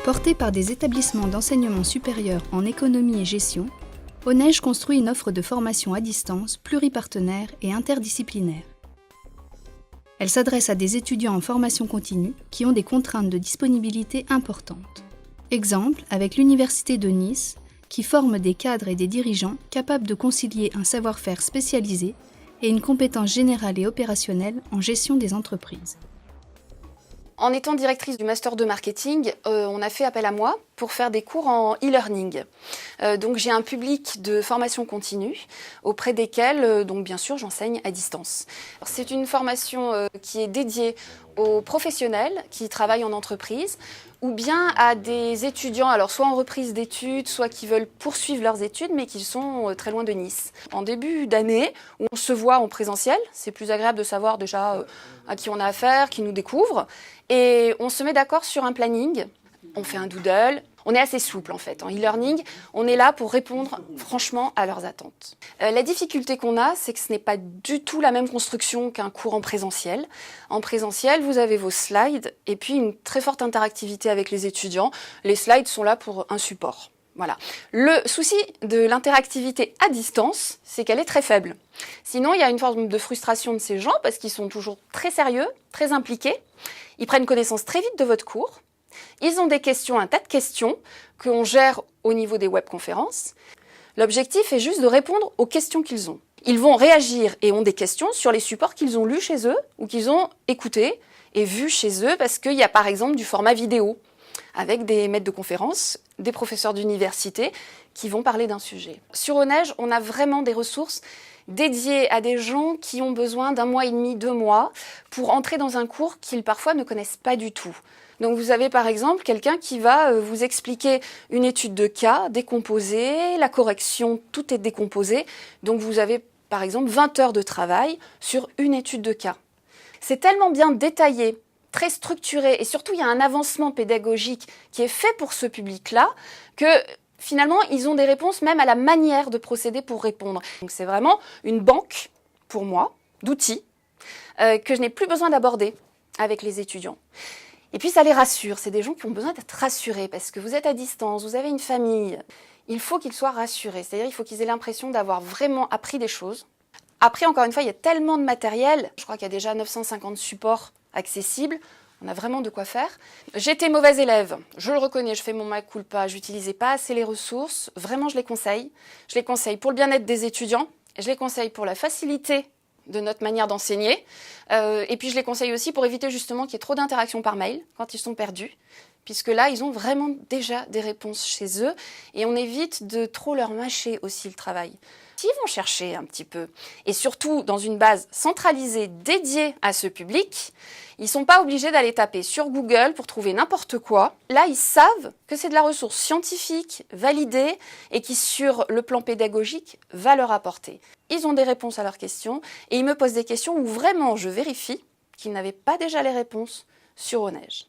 Porté par des établissements d'enseignement supérieur en économie et gestion, ONEJ construit une offre de formation à distance pluripartenaire et interdisciplinaire. Elle s'adresse à des étudiants en formation continue qui ont des contraintes de disponibilité importantes. Exemple avec l'Université de Nice, qui forme des cadres et des dirigeants capables de concilier un savoir-faire spécialisé et une compétence générale et opérationnelle en gestion des entreprises. En étant directrice du Master 2 Marketing, on a fait appel à moi pour faire des cours en e-learning. Donc j'ai un public de formation continue auprès desquels, donc bien sûr, j'enseigne à distance. C'est une formation qui est dédiée aux professionnels qui travaillent en entreprise ou bien à des étudiants, alors soit en reprise d'études, soit qui veulent poursuivre leurs études, mais qui sont très loin de Nice. En début d'année, où on se voit en présentiel, c'est plus agréable de savoir déjà à qui on a affaire, qui nous découvre, et on se met d'accord sur un planning, on fait un doodle. On est assez souple en fait. En e-learning, on est là pour répondre franchement à leurs attentes. La difficulté qu'on a, c'est que ce n'est pas du tout la même construction qu'un cours en présentiel. En présentiel, vous avez vos slides et puis une très forte interactivité avec les étudiants. Les slides sont là pour un support. Voilà. Le souci de l'interactivité à distance, c'est qu'elle est très faible. Sinon, il y a une forme de frustration de ces gens parce qu'ils sont toujours très sérieux, très impliqués. Ils prennent connaissance très vite de votre cours. Ils ont des questions, un tas de questions qu'on gère au niveau des webconférences. L'objectif est juste de répondre aux questions qu'ils ont. Ils vont réagir et ont des questions sur les supports qu'ils ont lus chez eux ou qu'ils ont écoutés et vus chez eux parce qu'il y a par exemple du format vidéo avec des maîtres de conférences, des professeurs d'université qui vont parler d'un sujet. Sur ONEJ, on a vraiment des ressources dédiées à des gens qui ont besoin d'1 mois et demi, 2 mois pour entrer dans un cours qu'ils parfois ne connaissent pas du tout. Donc vous avez par exemple quelqu'un qui va vous expliquer une étude de cas décomposée, la correction, tout est décomposé. Donc vous avez par exemple 20 heures de travail sur une étude de cas. C'est tellement bien détaillé, très structuré et surtout il y a un avancement pédagogique qui est fait pour ce public-là que finalement ils ont des réponses même à la manière de procéder pour répondre. Donc c'est vraiment une banque pour moi d'outils que je n'ai plus besoin d'aborder avec les étudiants. Et puis ça les rassure, c'est des gens qui ont besoin d'être rassurés parce que vous êtes à distance, vous avez une famille. Il faut qu'ils soient rassurés, c'est-à-dire il faut qu'ils aient l'impression d'avoir vraiment appris des choses. Après, encore une fois, il y a tellement de matériel, je crois qu'il y a déjà 950 supports accessibles, on a vraiment de quoi faire. J'étais mauvaise élève, je le reconnais, je fais mon mea culpa, j'utilisais pas assez les ressources, vraiment je les conseille. Je les conseille pour le bien-être des étudiants, je les conseille pour la facilité de notre manière d'enseigner. Et puis je les conseille aussi pour éviter justement qu'il y ait trop d'interactions par mail quand ils sont perdus, puisque là, ils ont vraiment déjà des réponses chez eux et on évite de trop leur mâcher aussi le travail. S'ils vont chercher un petit peu, et surtout dans une base centralisée dédiée à ce public, ils ne sont pas obligés d'aller taper sur Google pour trouver n'importe quoi. Là, ils savent que c'est de la ressource scientifique, validée, et qui, sur le plan pédagogique, va leur apporter. Ils ont des réponses à leurs questions, et ils me posent des questions où vraiment je vérifie qu'ils n'avaient pas déjà les réponses sur ONEJ.